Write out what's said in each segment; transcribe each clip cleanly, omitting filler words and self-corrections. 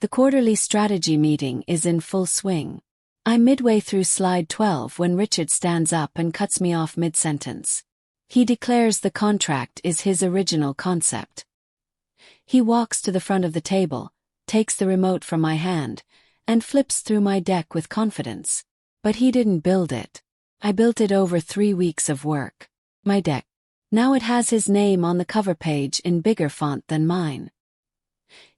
The quarterly strategy meeting is in full swing. I'm midway through slide 12 when Richard stands up and cuts me off mid-sentence. He declares the contract is his original concept. He walks to the front of the table, takes the remote from my hand, and flips through my deck with confidence. But he didn't build it. I built it over 3 weeks of work. My deck. Now it has his name on the cover page in bigger font than mine.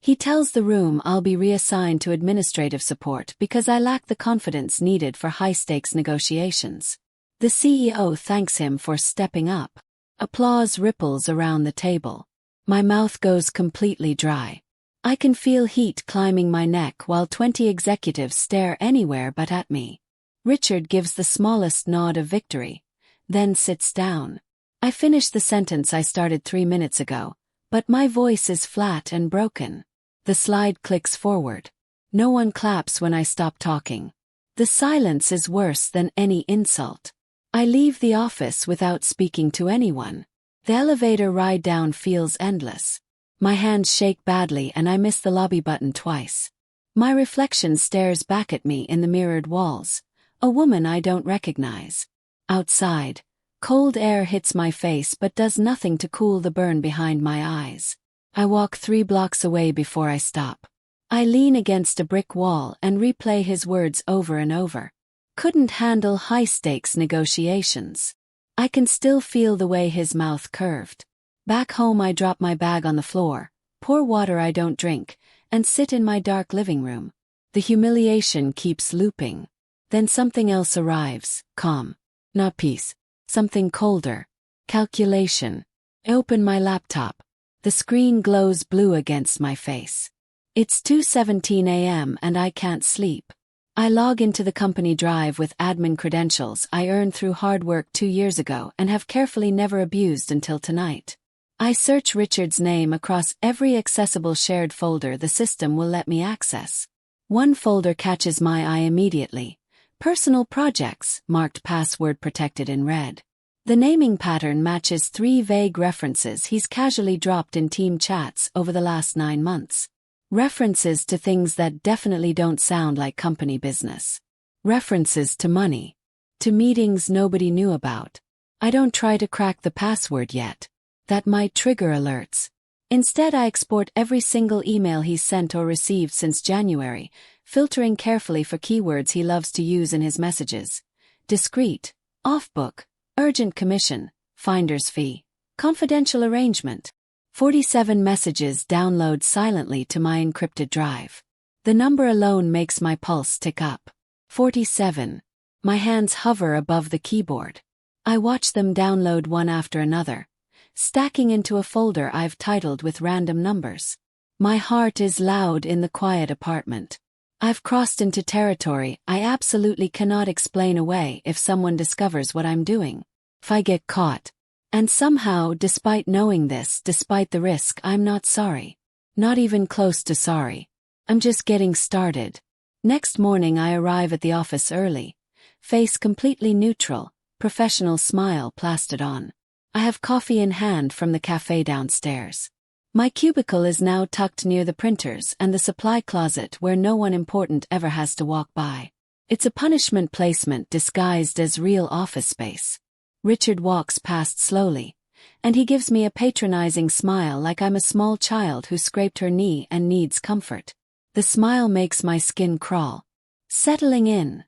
He tells the room I'll be reassigned to administrative support because I lack the confidence needed for high-stakes negotiations. The CEO thanks him for stepping up. Applause ripples around the table. My mouth goes completely dry. I can feel heat climbing my neck while 20 executives stare anywhere but at me. Richard gives the smallest nod of victory, then sits down. I finish the sentence I started 3 minutes ago, but my voice is flat and broken. The slide clicks forward. No one claps when I stop talking. The silence is worse than any insult. I leave the office without speaking to anyone. The elevator ride down feels endless. My hands shake badly and I miss the lobby button twice. My reflection stares back at me in the mirrored walls. A woman I don't recognize. Outside, cold air hits my face but does nothing to cool the burn behind my eyes. I walk 3 blocks away before I stop. I lean against a brick wall and replay his words over and over. Couldn't handle high-stakes negotiations. I can still feel the way his mouth curved. Back home I drop my bag on the floor, pour water I don't drink, and sit in my dark living room. The humiliation keeps looping. Then something else arrives, calm. Not peace. Something colder. Calculation. I open my laptop. The screen glows blue against my face. It's 2:17 a.m. and I can't sleep. I log into the company drive with admin credentials I earned through hard work 2 years ago and have carefully never abused until tonight. I search Richard's name across every accessible shared folder the system will let me access. One folder catches my eye immediately. Personal projects, marked password protected in red. The naming pattern matches 3 vague references he's casually dropped in team chats over the last 9 months. References to things that definitely don't sound like company business. References to money. To meetings nobody knew about. I don't try to crack the password yet. That might trigger alerts. Instead I export every single email he's sent or received since January, filtering carefully for keywords he loves to use in his messages. Discreet, off-book, urgent commission, finder's fee, confidential arrangement. 47 messages download silently to my encrypted drive. The number alone makes my pulse tick up. 47. My hands hover above the keyboard. I watch them download one after another, stacking into a folder I've titled with random numbers. My heart is loud in the quiet apartment. I've crossed into territory I absolutely cannot explain away if someone discovers what I'm doing. If I get caught. And somehow, despite knowing this, despite the risk, I'm not sorry. Not even close to sorry. I'm just getting started. Next morning I arrive at the office early. Face completely neutral, professional smile plastered on. I have coffee in hand from the cafe downstairs. My cubicle is now tucked near the printers and the supply closet where no one important ever has to walk by. It's a punishment placement disguised as real office space. Richard walks past slowly, and he gives me a patronizing smile like I'm a small child who scraped her knee and needs comfort. The smile makes my skin crawl. Settling in?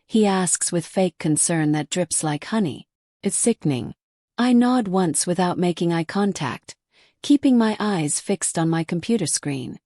He asks with fake concern that drips like honey. It's sickening. I nod once without making eye contact, keeping my eyes fixed on my computer screen.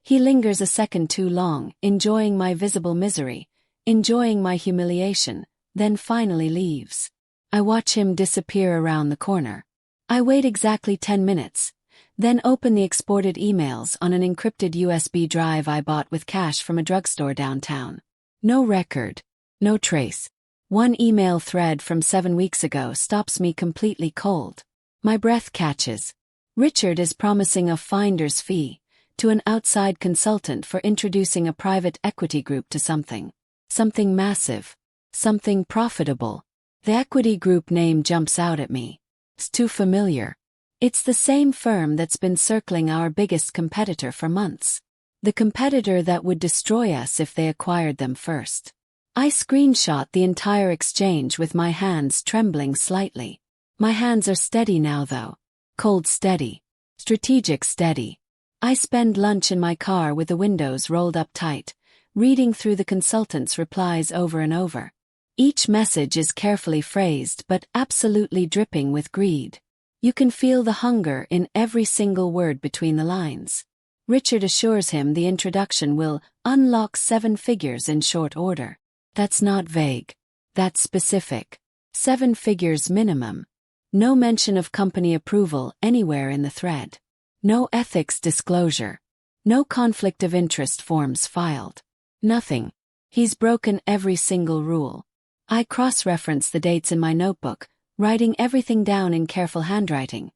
He lingers a second too long, enjoying my visible misery, enjoying my humiliation, then finally leaves. I watch him disappear around the corner. I wait exactly 10 minutes, then open the exported emails on an encrypted USB drive I bought with cash from a drugstore downtown. No record. No trace. One email thread from 7 weeks ago stops me completely cold. My breath catches. Richard is promising a finder's fee to an outside consultant for introducing a private equity group to something. Something massive. Something profitable. The equity group name jumps out at me. It's too familiar. It's the same firm that's been circling our biggest competitor for months. The competitor that would destroy us if they acquired them first. I screenshot the entire exchange with my hands trembling slightly. My hands are steady now though. Cold steady. Strategic steady. I spend lunch in my car with the windows rolled up tight, reading through the consultant's replies over and over. Each message is carefully phrased but absolutely dripping with greed. You can feel the hunger in every single word between the lines. Richard assures him the introduction will unlock 7 figures in short order. That's not vague. That's specific. 7 figures minimum. No mention of company approval anywhere in the thread. No ethics disclosure. No conflict of interest forms filed. Nothing. He's broken every single rule. I cross-reference the dates in my notebook, writing everything down in careful handwriting.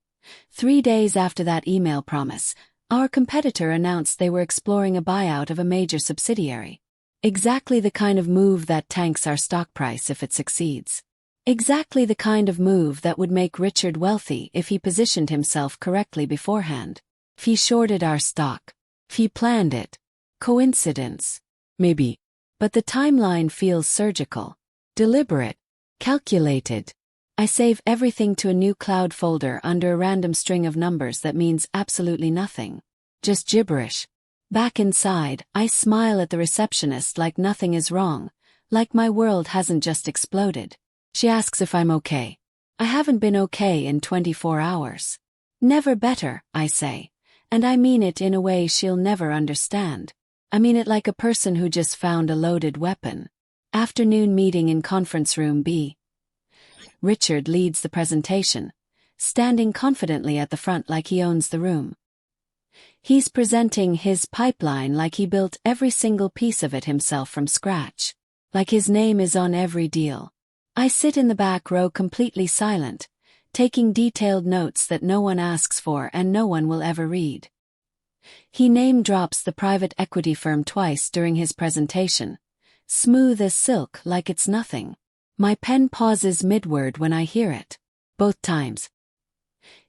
3 days after that email promise, our competitor announced they were exploring a buyout of a major subsidiary. Exactly the kind of move that tanks our stock price if it succeeds. Exactly the kind of move that would make Richard wealthy if he positioned himself correctly beforehand. If he shorted our stock. If he planned it. Coincidence? Maybe. But the timeline feels surgical. Deliberate. Calculated. I save everything to a new cloud folder under a random string of numbers that means absolutely nothing. Just gibberish. Back inside, I smile at the receptionist like nothing is wrong, like my world hasn't just exploded. She asks if I'm okay. I haven't been okay in 24 hours. Never better, I say. And I mean it in a way she'll never understand. I mean it like a person who just found a loaded weapon. Afternoon meeting in conference room B. Richard leads the presentation, standing confidently at the front like he owns the room. He's presenting his pipeline like he built every single piece of it himself from scratch. Like his name is on every deal. I sit in the back row completely silent, taking detailed notes that no one asks for and no one will ever read. He name drops the private equity firm twice during his presentation, smooth as silk like it's nothing. My pen pauses mid-word when I hear it. Both times.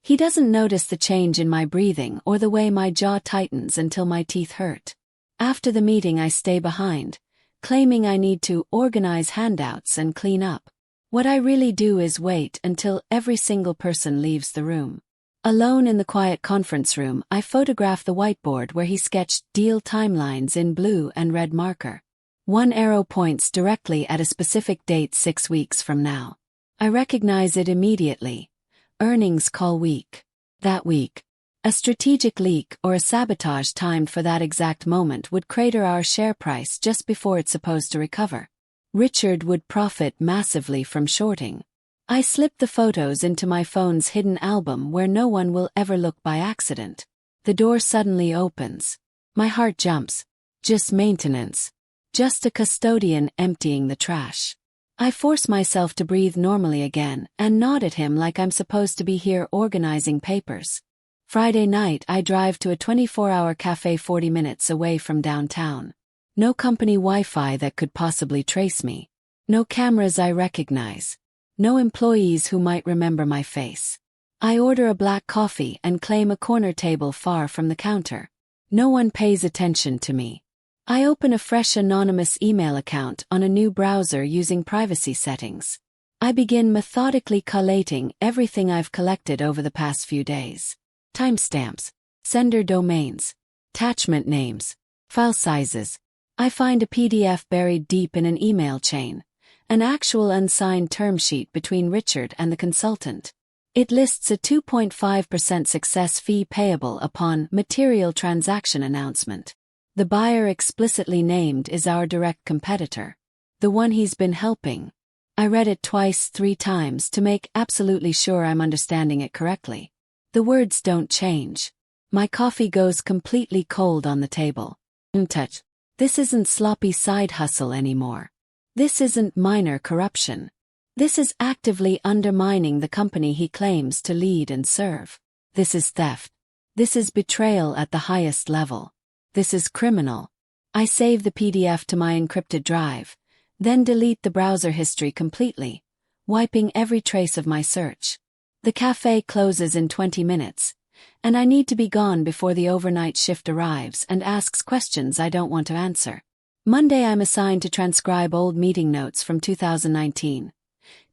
He doesn't notice the change in my breathing or the way my jaw tightens until my teeth hurt. After the meeting I stay behind, claiming I need to organize handouts and clean up. What I really do is wait until every single person leaves the room. Alone in the quiet conference room, I photograph the whiteboard where he sketched deal timelines in blue and red marker. One arrow points directly at a specific date 6 weeks from now. I recognize it immediately. Earnings call week. That week. A strategic leak or a sabotage timed for that exact moment would crater our share price just before it's supposed to recover. Richard would profit massively from shorting. I slip the photos into my phone's hidden album where no one will ever look by accident. The door suddenly opens. My heart jumps. Just maintenance. Just a custodian emptying the trash. I force myself to breathe normally again and nod at him like I'm supposed to be here organizing papers. Friday night I drive to a 24-hour cafe 40 minutes away from downtown. No company Wi-Fi that could possibly trace me. No cameras I recognize. No employees who might remember my face. I order a black coffee and claim a corner table far from the counter. No one pays attention to me. I open a fresh anonymous email account on a new browser using privacy settings. I begin methodically collating everything I've collected over the past few days. Timestamps, sender domains, attachment names, file sizes. I find a PDF buried deep in an email chain, an actual unsigned term sheet between Richard and the consultant. It lists a 2.5% success fee payable upon material transaction announcement. The buyer explicitly named is our direct competitor. The one he's been helping. I read it twice, 3 times to make absolutely sure I'm understanding it correctly. The words don't change. My coffee goes completely cold on the table. Touch. This isn't sloppy side hustle anymore. This isn't minor corruption. This is actively undermining the company he claims to lead and serve. This is theft. This is betrayal at the highest level. This is criminal. I save the PDF to my encrypted drive, then delete the browser history completely, wiping every trace of my search. The cafe closes in 20 minutes, and I need to be gone before the overnight shift arrives and asks questions I don't want to answer. Monday I'm assigned to transcribe old meeting notes from 2019.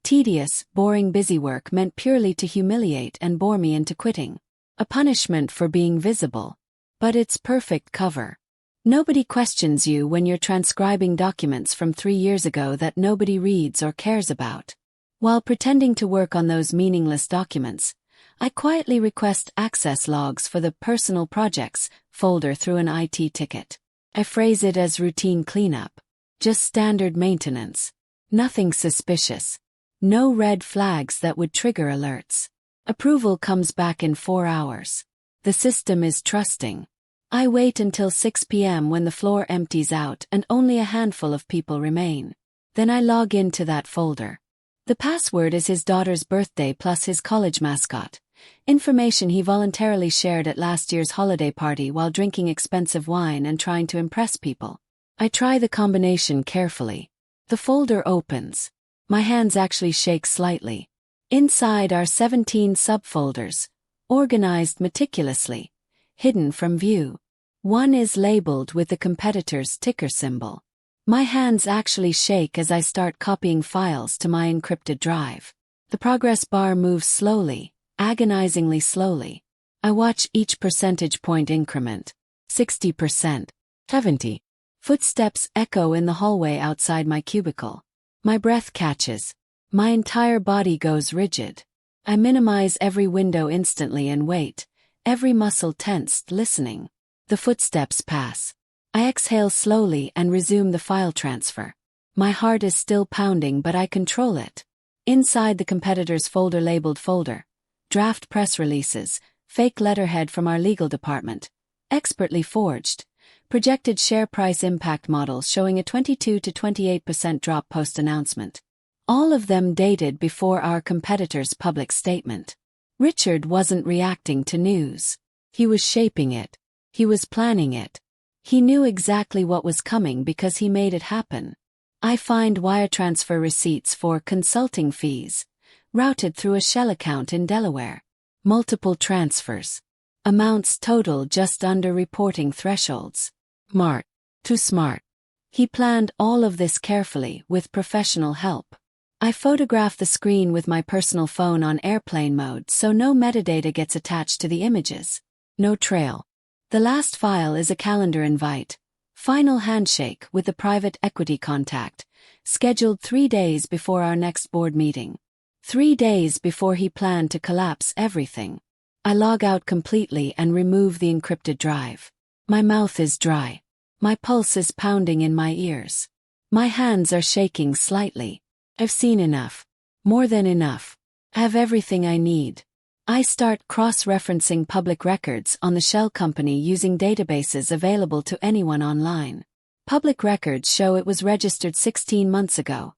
Tedious, boring busy work meant purely to humiliate and bore me into quitting. A punishment for being visible. But it's perfect cover. Nobody questions you when you're transcribing documents from 3 years ago that nobody reads or cares about. While pretending to work on those meaningless documents, I quietly request access logs for the Personal Projects folder through an IT ticket. I phrase it as routine cleanup. Just standard maintenance. Nothing suspicious. No red flags that would trigger alerts. Approval comes back in 4 hours. The system is trusting. I wait until 6 p.m. when the floor empties out and only a handful of people remain. Then I log into that folder. The password is his daughter's birthday plus his college mascot. Information he voluntarily shared at last year's holiday party while drinking expensive wine and trying to impress people. I try the combination carefully. The folder opens. My hands actually shake slightly. Inside are 17 subfolders, organized meticulously, hidden from view. One is labeled with the competitor's ticker symbol. My hands actually shake as I start copying files to my encrypted drive. The progress bar moves slowly, agonizingly slowly. I watch each percentage point increment. 60%. 70. Footsteps echo in the hallway outside my cubicle. My breath catches. My entire body goes rigid. I minimize every window instantly and wait, every muscle tensed, listening. The footsteps pass. I exhale slowly and resume the file transfer. My heart is still pounding, but I control it. Inside the competitor's folder labeled folder. Draft press releases, fake letterhead from our legal department. Expertly forged. Projected share price impact models showing a 22 to 28% drop post-announcement. All of them dated before our competitor's public statement. Richard wasn't reacting to news. He was shaping it. He was planning it. He knew exactly what was coming because he made it happen. I find wire transfer receipts for consulting fees, routed through a shell account in Delaware. Multiple transfers. Amounts total just under reporting thresholds. Smart. Too smart. He planned all of this carefully with professional help. I photograph the screen with my personal phone on airplane mode so no metadata gets attached to the images. No trail. The last file is a calendar invite. Final handshake with the private equity contact, scheduled 3 days before our next board meeting. 3 days before he planned to collapse everything. I log out completely and remove the encrypted drive. My mouth is dry. My pulse is pounding in my ears. My hands are shaking slightly. I've seen enough. More than enough. I have everything I need. I start cross-referencing public records on the shell company using databases available to anyone online. Public records show it was registered 16 months ago,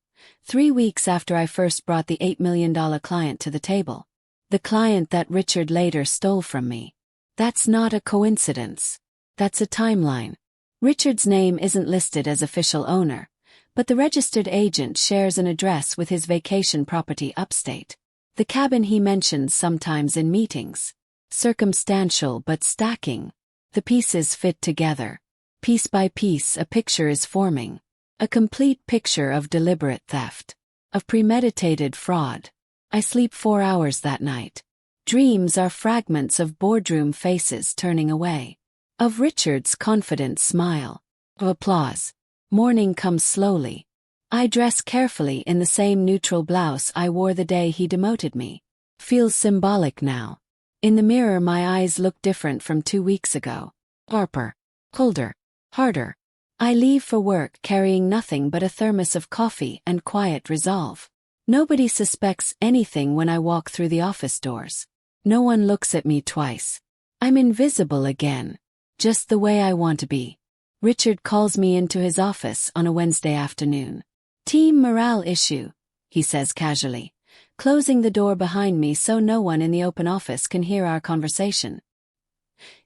3 weeks after I first brought the $8 million client to the table. The client that Richard later stole from me. That's not a coincidence. That's a timeline. Richard's name isn't listed as official owner, but the registered agent shares an address with his vacation property upstate. The cabin he mentions sometimes in meetings. Circumstantial but stacking. The pieces fit together. Piece by piece a picture is forming. A complete picture of deliberate theft. Of premeditated fraud. I sleep 4 hours that night. Dreams are fragments of boardroom faces turning away. Of Richard's confident smile. Of applause. Morning comes slowly. I dress carefully in the same neutral blouse I wore the day he demoted me. Feels symbolic now. In the mirror my eyes look different from 2 weeks ago. Sharper. Colder. Harder. I leave for work carrying nothing but a thermos of coffee and quiet resolve. Nobody suspects anything when I walk through the office doors. No one looks at me twice. I'm invisible again. Just the way I want to be. Richard calls me into his office on a Wednesday afternoon. Team morale issue, he says casually, closing the door behind me so no one in the open office can hear our conversation.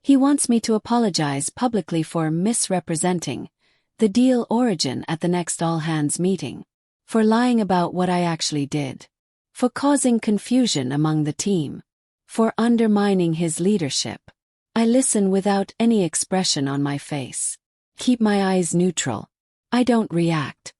He wants me to apologize publicly for misrepresenting the deal origin at the next all-hands meeting, for lying about what I actually did, for causing confusion among the team. For undermining his leadership. I listen without any expression on my face. Keep my eyes neutral. I don't react.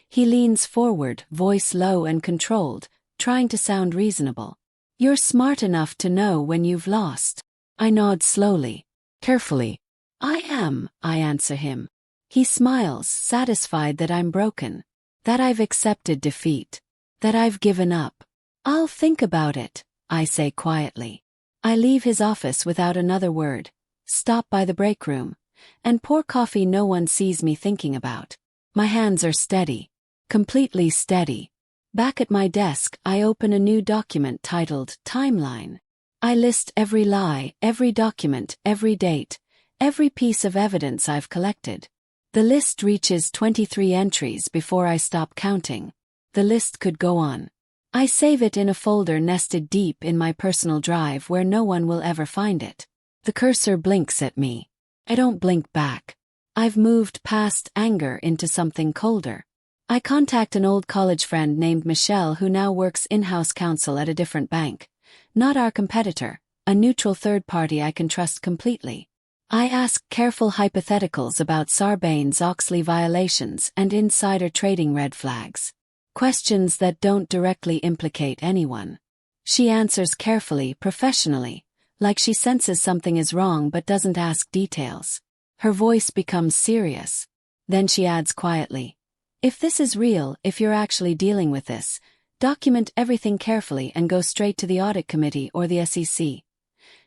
He leans forward, voice low and controlled, trying to sound reasonable. You're smart enough to know when you've lost. I nod slowly, carefully. I am, I answer him. He smiles, satisfied that I'm broken, that I've accepted defeat, that I've given up. I'll think about it, I say quietly. I leave his office without another word, stop by the break room, and pour coffee no one sees me thinking about. My hands are steady, completely steady. Back at my desk, I open a new document titled Timeline. I list every lie, every document, every date, every piece of evidence I've collected. The list reaches 23 entries before I stop counting. The list could go on. I save it in a folder nested deep in my personal drive where no one will ever find it. The cursor blinks at me. I don't blink back. I've moved past anger into something colder. I contact an old college friend named Michelle who now works in-house counsel at a different bank. Not our competitor, a neutral third party I can trust completely. I ask careful hypotheticals about Sarbanes-Oxley violations and insider trading red flags. Questions that don't directly implicate anyone. She answers carefully, professionally, like she senses something is wrong but doesn't ask details. Her voice becomes serious. Then she adds quietly, if this is real, if you're actually dealing with this, document everything carefully and go straight to the audit committee or the SEC.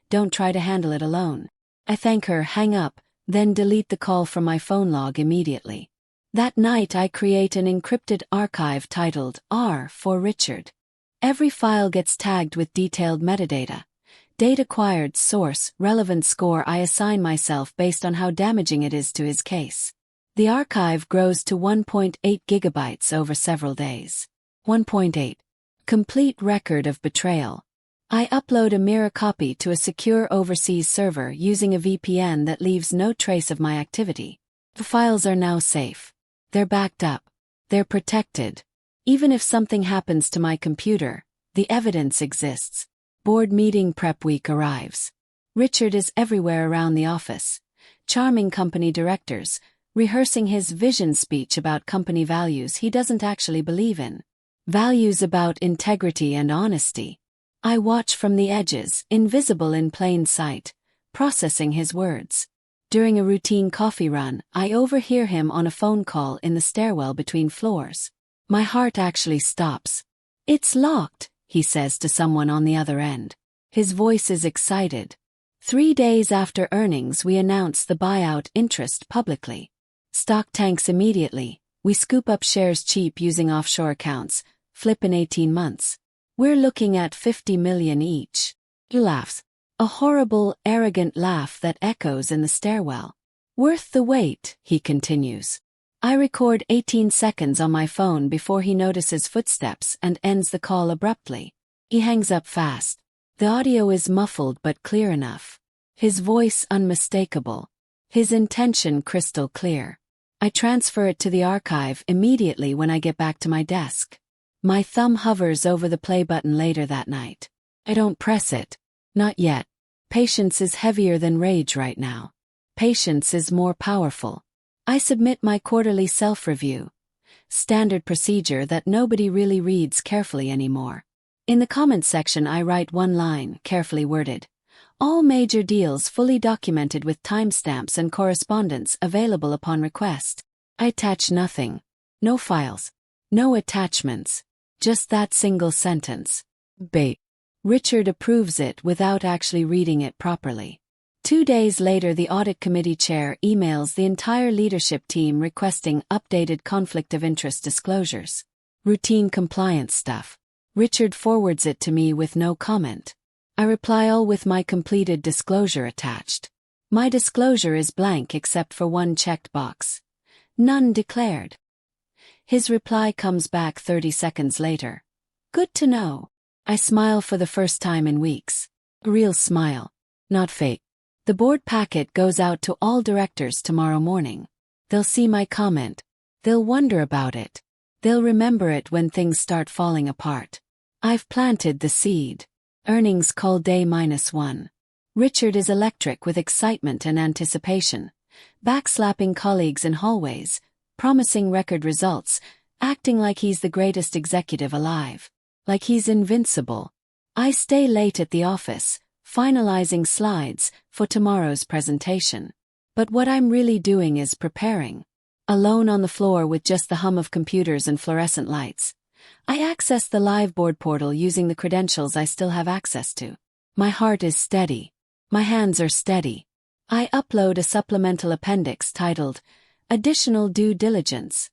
Don't try to handle it alone. I thank her, hang up, then delete the call from my phone log immediately. That night I create an encrypted archive titled R for Richard. Every file gets tagged with detailed metadata. Date acquired, source, relevant score. I assign myself based on how damaging it is to his case. The archive grows to 1.8 gigabytes over several days. 1.8. Complete record of betrayal. I upload a mirror copy to a secure overseas server using a VPN that leaves no trace of my activity. The files are now safe. They're backed up. They're protected. Even if something happens to my computer, the evidence exists. Board meeting prep week arrives. Richard is everywhere around the office. Charming company directors, rehearsing his vision speech about company values he doesn't actually believe in. Values about integrity and honesty. I watch from the edges, invisible in plain sight, processing his words. During a routine coffee run, I overhear him on a phone call in the stairwell between floors. My heart actually stops. It's locked, he says to someone on the other end. His voice is excited. 3 days after earnings, we announce the buyout interest publicly. Stock tanks immediately. We scoop up shares cheap using offshore accounts, flip in 18 months. We're looking at 50 million each. He laughs. A horrible, arrogant laugh that echoes in the stairwell. Worth the wait, he continues. I record 18 seconds on my phone before he notices footsteps and ends the call abruptly. He hangs up fast. The audio is muffled but clear enough. His voice unmistakable. His intention crystal clear. I transfer it to the archive immediately when I get back to my desk. My thumb hovers over the play button later that night. I don't press it. Not yet. Patience is heavier than rage right now. Patience is more powerful. I submit my quarterly self-review. Standard procedure that nobody really reads carefully anymore. In the comments section I write one line, carefully worded. All major deals fully documented with timestamps and correspondence available upon request. I attach nothing. No files. No attachments. Just that single sentence. Bait. Richard approves it without actually reading it properly. 2 days later, the audit committee chair emails the entire leadership team requesting updated conflict of interest disclosures. Routine compliance stuff. Richard forwards it to me with no comment. I reply all with my completed disclosure attached. My disclosure is blank except for one checked box. None declared. His reply comes back 30 seconds later. Good to know. I smile for the first time in weeks. A real smile. Not fake. The board packet goes out to all directors tomorrow morning. They'll see my comment. They'll wonder about it. They'll remember it when things start falling apart. I've planted the seed. Earnings call day -1. Richard is electric with excitement and anticipation, backslapping colleagues in hallways, promising record results, acting like he's the greatest executive alive. Like he's invincible. I stay late at the office, finalizing slides for tomorrow's presentation. But what I'm really doing is preparing. Alone on the floor with just the hum of computers and fluorescent lights, I access the live board portal using the credentials I still have access to. My heart is steady. My hands are steady. I upload a supplemental appendix titled, Additional Due Diligence.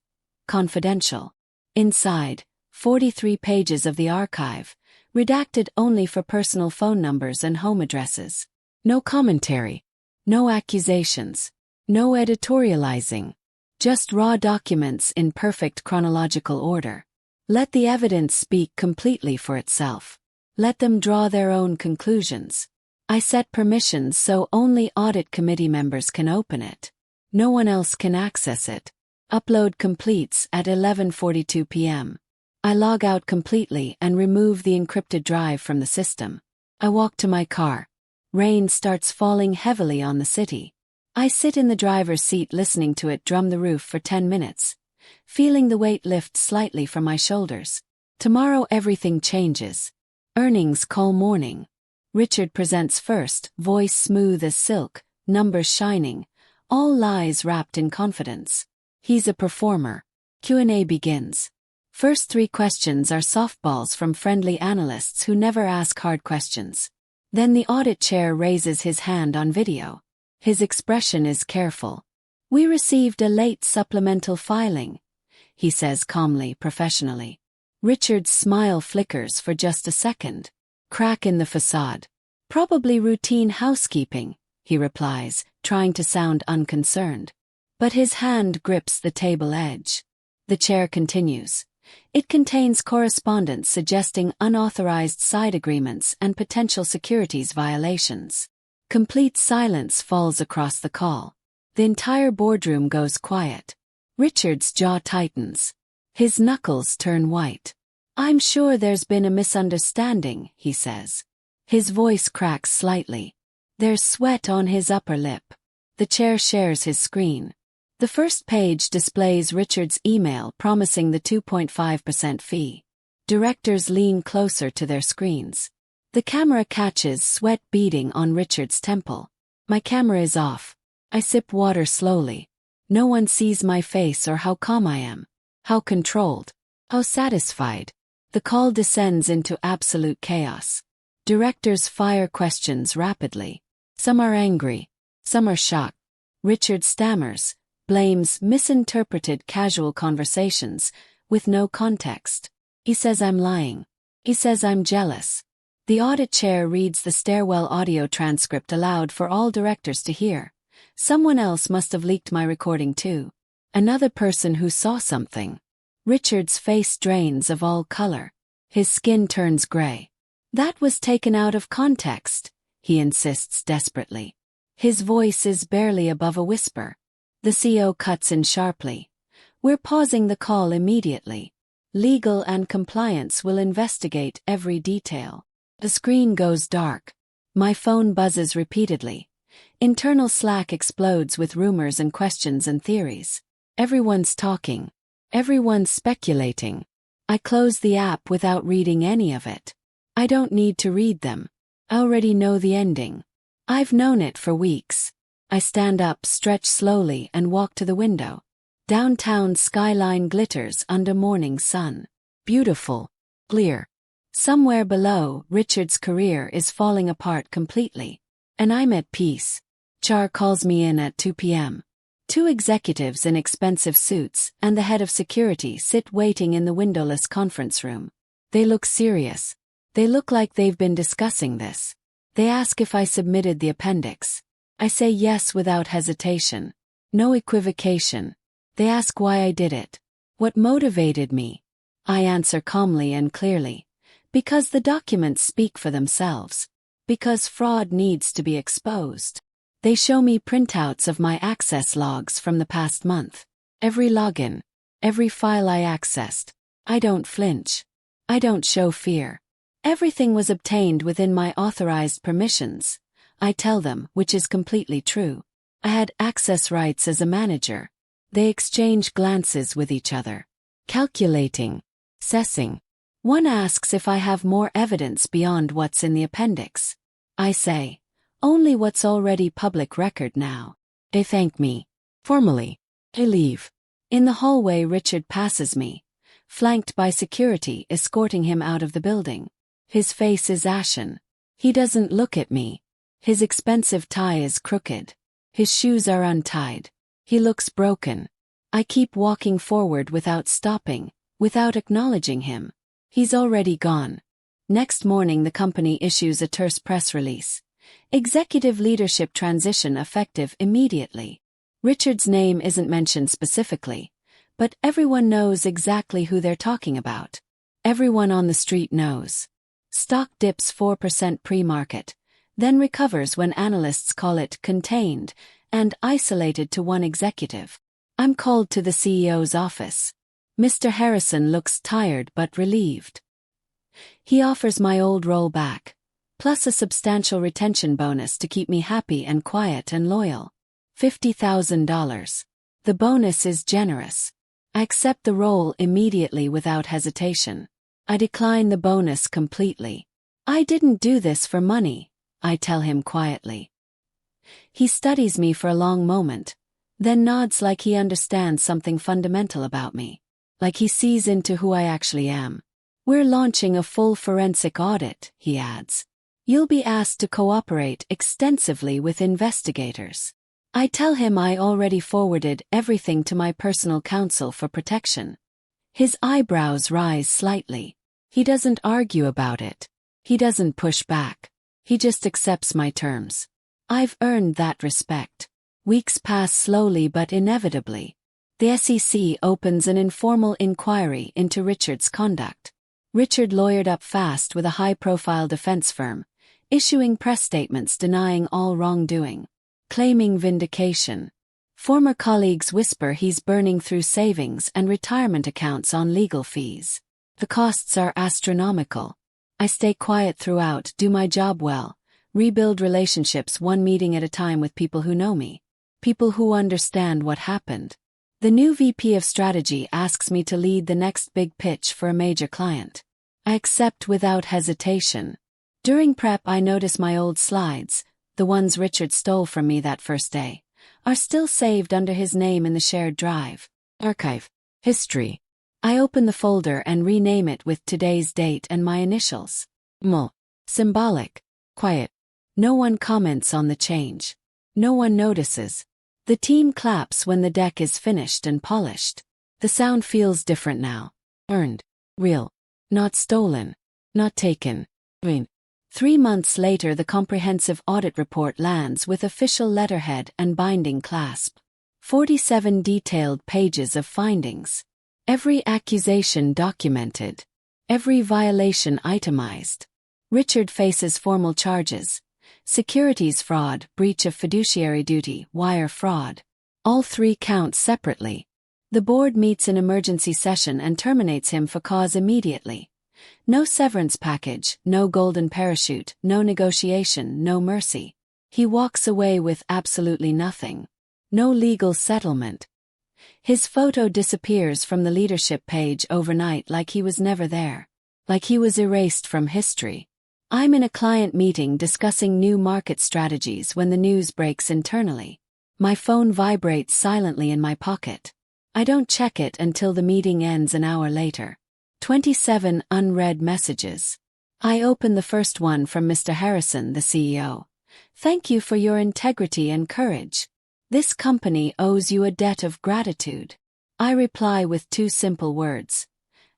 Confidential. Inside, 43 pages of the archive, redacted only for personal phone numbers and home addresses. No commentary. No accusations. No editorializing. Just raw documents in perfect chronological order. Let the evidence speak completely for itself. Let them draw their own conclusions. I set permissions so only audit committee members can open it. No one else can access it. Upload completes at 11:42 p.m. I log out completely and remove the encrypted drive from the system. I walk to my car. Rain starts falling heavily on the city. I sit in the driver's seat listening to it drum the roof for 10 minutes, feeling the weight lift slightly from my shoulders. Tomorrow everything changes. Earnings call morning. Richard presents first, voice smooth as silk, numbers shining, all lies wrapped in confidence. He's a performer. Q&A begins. First 3 questions are softballs from friendly analysts who never ask hard questions. Then the audit chair raises his hand on video. His expression is careful. We received a late supplemental filing, he says calmly, professionally. Richard's smile flickers for just a second. Crack in the facade. Probably routine housekeeping, he replies, trying to sound unconcerned. But his hand grips the table edge. The chair continues. It contains correspondence suggesting unauthorized side agreements and potential securities violations. Complete silence falls across the call. The entire boardroom goes quiet. Richard's jaw tightens. His knuckles turn white. I'm sure there's been a misunderstanding, he says. His voice cracks slightly. There's sweat on his upper lip. The chair shares his screen. The first page displays Richard's email promising the 2.5% fee. Directors lean closer to their screens. The camera catches sweat beading on Richard's temple. My camera is off. I sip water slowly. No one sees my face or how calm I am. How controlled. How satisfied. The call descends into absolute chaos. Directors fire questions rapidly. Some are angry. Some are shocked. Richard stammers. Blames misinterpreted casual conversations, with no context. He says I'm lying. He says I'm jealous. The audit chair reads the stairwell audio transcript aloud for all directors to hear. Someone else must have leaked my recording too. Another person who saw something. Richard's face drains of all color. His skin turns gray. That was taken out of context, he insists desperately. His voice is barely above a whisper. The CEO cuts in sharply. We're pausing the call immediately. Legal and compliance will investigate every detail. The screen goes dark. My phone buzzes repeatedly. Internal Slack explodes with rumors and questions and theories. Everyone's talking. Everyone's speculating. I close the app without reading any of it. I don't need to read them. I already know the ending. I've known it for weeks. I stand up, stretch slowly, and walk to the window. Downtown skyline glitters under morning sun. Beautiful. Clear. Somewhere below, Richard's career is falling apart completely. And I'm at peace. Char calls me in at 2 p.m. 2 executives in expensive suits and the head of security sit waiting in the windowless conference room. They look serious. They look like they've been discussing this. They ask if I submitted the appendix. I say yes without hesitation. No equivocation. They ask why I did it. What motivated me? I answer calmly and clearly. Because the documents speak for themselves. Because fraud needs to be exposed. They show me printouts of my access logs from the past month. Every login. Every file I accessed. I don't flinch. I don't show fear. Everything was obtained within my authorized permissions. I tell them, which is completely true. I had access rights as a manager. They exchange glances with each other. Calculating. Assessing. One asks if I have more evidence beyond what's in the appendix. I say, only what's already public record now. They thank me. Formally. They leave. In the hallway, Richard passes me, flanked by security escorting him out of the building. His face is ashen. He doesn't look at me. His expensive tie is crooked. His shoes are untied. He looks broken. I keep walking forward without stopping, without acknowledging him. He's already gone. Next morning, the company issues a terse press release. Executive leadership transition effective immediately. Richard's name isn't mentioned specifically, but everyone knows exactly who they're talking about. Everyone on the street knows. Stock dips 4% pre-market, then recovers when analysts call it contained and isolated to one executive. I'm called to the CEO's office. Mr. Harrison looks tired but relieved. He offers my old role back, plus a substantial retention bonus to keep me happy and quiet and loyal. $50,000. The bonus is generous. I accept the role immediately without hesitation. I decline the bonus completely. I didn't do this for money, I tell him quietly. He studies me for a long moment, then nods like he understands something fundamental about me. Like he sees into who I actually am. We're launching a full forensic audit, he adds. You'll be asked to cooperate extensively with investigators. I tell him I already forwarded everything to my personal counsel for protection. His eyebrows rise slightly. He doesn't argue about it. He doesn't push back. He just accepts my terms. I've earned that respect. Weeks pass slowly but inevitably. The SEC opens an informal inquiry into Richard's conduct. Richard lawyered up fast with a high-profile defense firm, issuing press statements denying all wrongdoing, claiming vindication. Former colleagues whisper he's burning through savings and retirement accounts on legal fees. The costs are astronomical. I stay quiet throughout, do my job well, rebuild relationships one meeting at a time with people who know me, people who understand what happened. The new VP of Strategy asks me to lead the next big pitch for a major client. I accept without hesitation. During prep, I notice my old slides, the ones Richard stole from me that first day, are still saved under his name in the shared drive. Archive. History. I open the folder and rename it with today's date and my initials. Mul. Symbolic. Quiet. No one comments on the change. No one notices. The team claps when the deck is finished and polished. The sound feels different now. Earned. Real. Not stolen. Not taken. 3 months later, the comprehensive audit report lands with official letterhead and binding clasp. 47 detailed pages of findings. Every accusation documented. Every violation itemized. Richard faces formal charges. Securities fraud, breach of fiduciary duty, wire fraud. All 3 counts separately. The board meets in emergency session and terminates him for cause immediately. No severance package, no golden parachute, no negotiation, no mercy. He walks away with absolutely nothing. No legal settlement. His photo disappears from the leadership page overnight like he was never there. Like he was erased from history. I'm in a client meeting discussing new market strategies when the news breaks internally. My phone vibrates silently in my pocket. I don't check it until the meeting ends an hour later. 27 unread messages. I open the first one from Mr. Harrison, the CEO. Thank you for your integrity and courage. This company owes you a debt of gratitude. I reply with 2 simple words.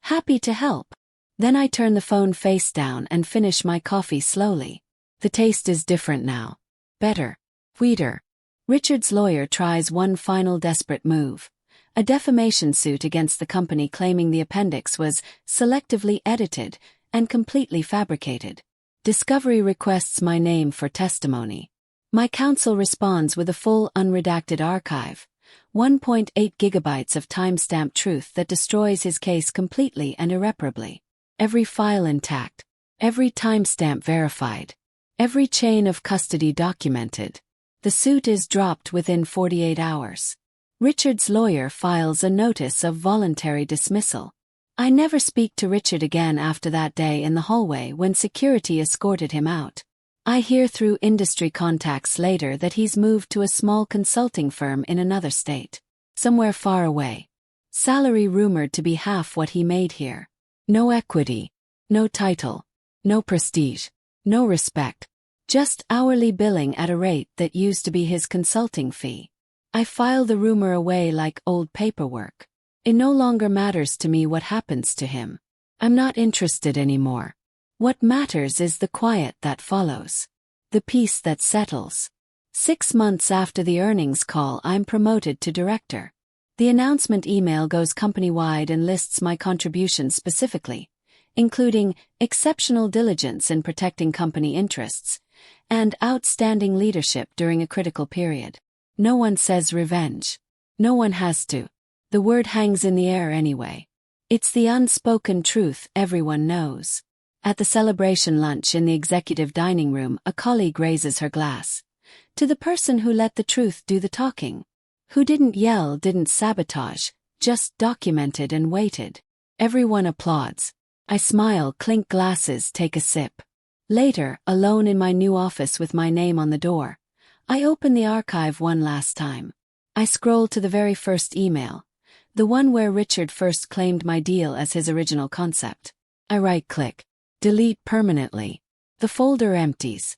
Happy to help. Then I turn the phone face down and finish my coffee slowly. The taste is different now. Better. Sweeter. Richard's lawyer tries one final desperate move. A defamation suit against the company claiming the appendix was selectively edited and completely fabricated. Discovery requests my name for testimony. My counsel responds with a full unredacted archive, 1.8 gigabytes of timestamped truth that destroys his case completely and irreparably. Every file intact. Every timestamp verified. Every chain of custody documented. The suit is dropped within 48 hours. Richard's lawyer files a notice of voluntary dismissal. I never speak to Richard again after that day in the hallway when security escorted him out. I hear through industry contacts later that he's moved to a small consulting firm in another state. Somewhere far away. Salary rumored to be half what he made here. No equity. No title. No prestige. No respect. Just hourly billing at a rate that used to be his consulting fee. I file the rumor away like old paperwork. It no longer matters to me what happens to him. I'm not interested anymore. What matters is the quiet that follows. The peace that settles. 6 months after the earnings call, I'm promoted to director. The announcement email goes company-wide and lists my contributions specifically, including exceptional diligence in protecting company interests and outstanding leadership during a critical period. No one says revenge. No one has to. The word hangs in the air anyway. It's the unspoken truth everyone knows. At the celebration lunch in the executive dining room, a colleague raises her glass. To the person who let the truth do the talking. Who didn't yell, didn't sabotage, just documented and waited. Everyone applauds. I smile, clink glasses, take a sip. Later, alone in my new office with my name on the door, I open the archive one last time. I scroll to the very first email. The one where Richard first claimed my deal as his original concept. I right-click. Delete permanently. The folder empties.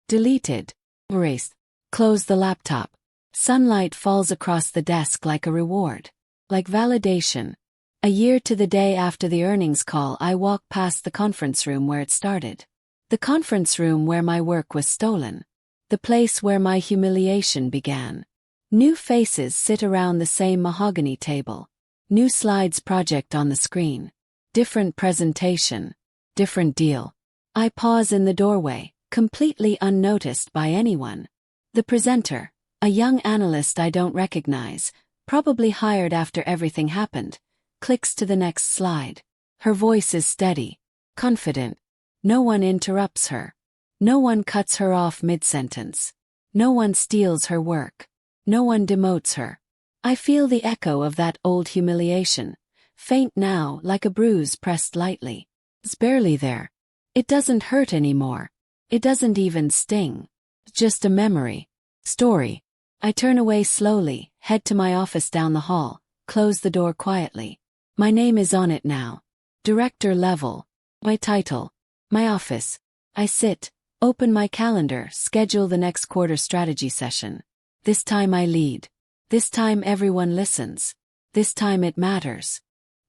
Deleted. Erased. Close the laptop. Sunlight falls across the desk like a reward. Like validation. A year to the day after the earnings call, I walk past the conference room where it started. The conference room where my work was stolen. The place where my humiliation began. New faces sit around the same mahogany table. New slides project on the screen. Different presentation. Different deal. I pause in the doorway, completely unnoticed by anyone. The presenter, a young analyst I don't recognize, probably hired after everything happened, clicks to the next slide. Her voice is steady, confident. No one interrupts her. No one cuts her off mid-sentence. No one steals her work. No one demotes her. I feel the echo of that old humiliation, faint now like a bruise pressed lightly. It's barely there. It doesn't hurt anymore. It doesn't even sting. Just a memory. Story. I turn away slowly, head to my office down the hall, close the door quietly. My name is on it now. Director level. My title. My office. I sit, open my calendar, schedule the next quarter strategy session. This time I lead. This time everyone listens. This time it matters.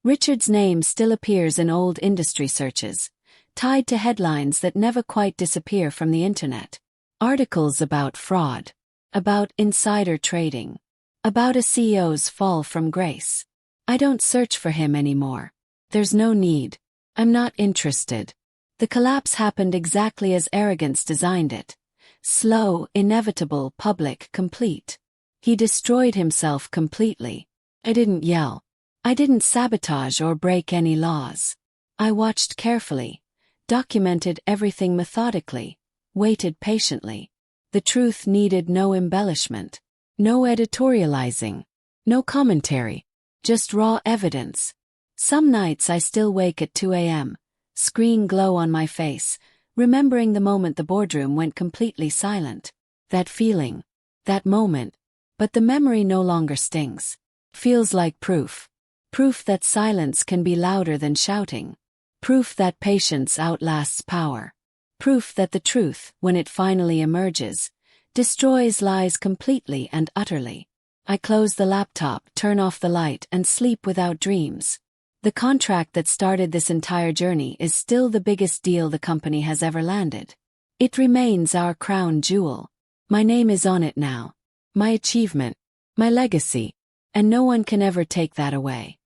Richard's name still appears in old industry searches, tied to headlines that never quite disappear from the internet. Articles about fraud. About insider trading. About a CEO's fall from grace. I don't search for him anymore. There's no need. I'm not interested. The collapse happened exactly as arrogance designed it. Slow, inevitable, public, complete. He destroyed himself completely. I didn't yell. I didn't sabotage or break any laws. I watched carefully, documented everything methodically, waited patiently. The truth needed no embellishment, no editorializing, no commentary, just raw evidence. Some nights I still wake at 2 a.m., screen glow on my face, remembering the moment the boardroom went completely silent. That feeling, that moment, but the memory no longer stings. Feels like proof. Proof that silence can be louder than shouting. Proof that patience outlasts power. Proof that the truth, when it finally emerges, destroys lies completely and utterly. I close the laptop, turn off the light, and sleep without dreams. The contract that started this entire journey is still the biggest deal the company has ever landed. It remains our crown jewel. My name is on it now. My achievement. My legacy. And no one can ever take that away.